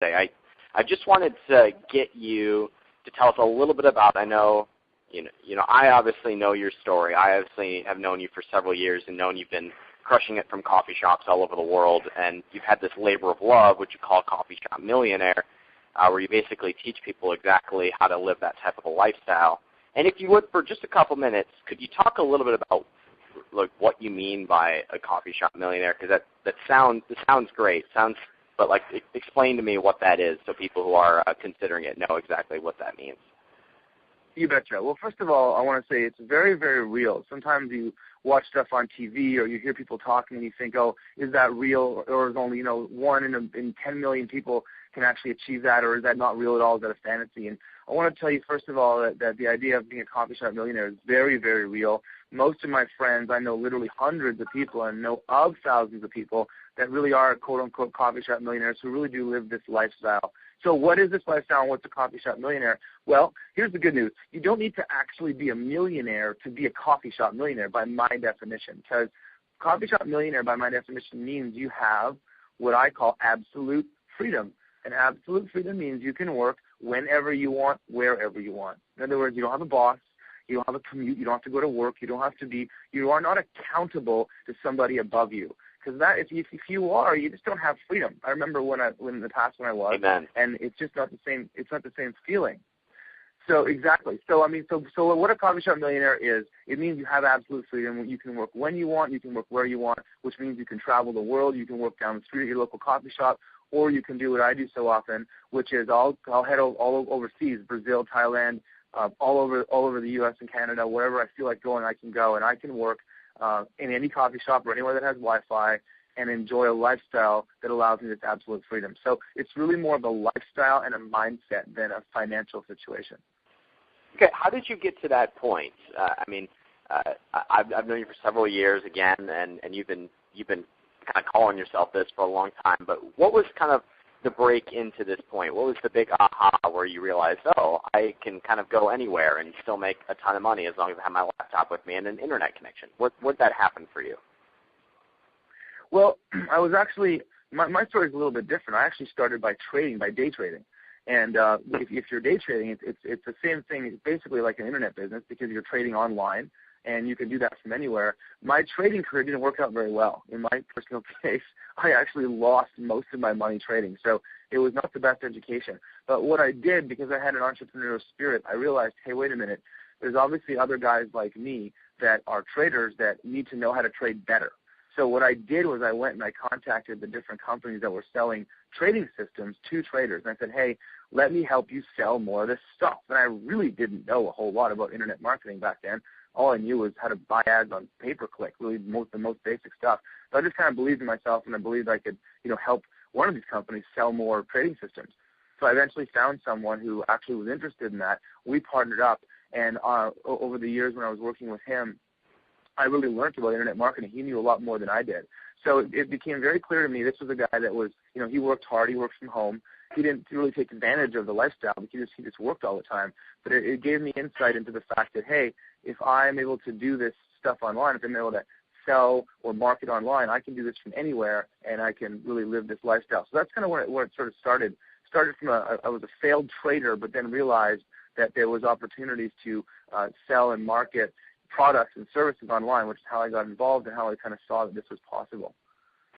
today. I just wanted to get you to tell us a little bit about, I know, I obviously know your story. I obviously have known you for several years and known you've been crushing it from coffee shops all over the world, and you've had this labor of love, which you call Coffee Shop Millionaire, where you basically teach people exactly how to live that type of a lifestyle. And if you would, for just a couple minutes, could you talk a little bit about what you mean by a coffee shop millionaire? Because that sounds great. But explain to me what that is, so people who are considering it know exactly what that means. You betcha. Well, first of all, I want to say it's very, very real. Sometimes you watch stuff on TV or you hear people talking and you think, oh, is that real? Or is only, one in 10 million people can actually achieve that, or is that not real at all? Is that a fantasy? And I want to tell you, first of all, that the idea of being a coffee shop millionaire is very, very real. Most of my friends, I know literally hundreds of people and know of thousands of people that really are quote-unquote coffee shop millionaires who really do live this lifestyle. So what is this lifestyle and what's a coffee shop millionaire? Well, here's the good news. You don't need to actually be a millionaire to be a coffee shop millionaire by my definition, because coffee shop millionaire by my definition means you have what I call absolute freedom. And absolute freedom means you can work whenever you want, wherever you want. In other words, you don't have a boss. You don't have a commute. You don't have to go to work. You are not accountable to somebody above you. Because if you are, you just don't have freedom. I remember when in the past when I was, Amen. And it's just not the same. It's not the same feeling. So exactly. So what a coffee shop millionaire is, it means you have absolute freedom. You can work when you want. You can work where you want, which means you can travel the world. You can work down the street at your local coffee shop, or you can do what I do so often, which is I'll head all overseas, Brazil, Thailand, all over the U.S. and Canada, wherever I feel like going, I can go, and I can work in any coffee shop or anywhere that has Wi-Fi and enjoy a lifestyle that allows me this absolute freedom. So it's really more of a lifestyle and a mindset than a financial situation. Okay, how did you get to that point? I've known you for several years again, and you've been kind of calling yourself this for a long time. But what was kind of the break into this point? What was the big aha where you realized, oh, I can kind of go anywhere and still make a ton of money as long as I have my laptop with me and an internet connection? Where'd that happen for you? Well, I was actually, my story is a little bit different. I actually started by day trading. And if you're day trading, it's the same thing. It's basically like an internet business because you're trading online, and you can do that from anywhere. My trading career didn't work out very well. In my personal case, I actually lost most of my money trading, so it was not the best education. But what I did, because I had an entrepreneurial spirit, I realized, hey, wait a minute, there's obviously other guys like me that are traders that need to know how to trade better. So what I did was I went and I contacted the different companies that were selling trading systems to traders. And I said, hey, let me help you sell more of this stuff. And I really didn't know a whole lot about internet marketing back then. All I knew was how to buy ads on pay-per-click, really the most basic stuff. So I just kind of believed in myself, and I believed I could, help one of these companies sell more trading systems. So I eventually found someone who actually was interested in that. We partnered up, and over the years when I was working with him, I really learned about internet marketing. He knew a lot more than I did. So it became very clear to me this was a guy that was, he worked hard, he worked from home. He didn't really take advantage of the lifestyle because he just worked all the time. But it gave me insight into the fact that, hey, if I'm able to do this stuff online, if I'm able to sell or market online, I can do this from anywhere, and I can really live this lifestyle. So that's kind of where it sort of started. Started from I was a failed trader, but then realized that there was opportunities to sell and market products and services online, which is how I got involved and how I kind of saw that this was possible.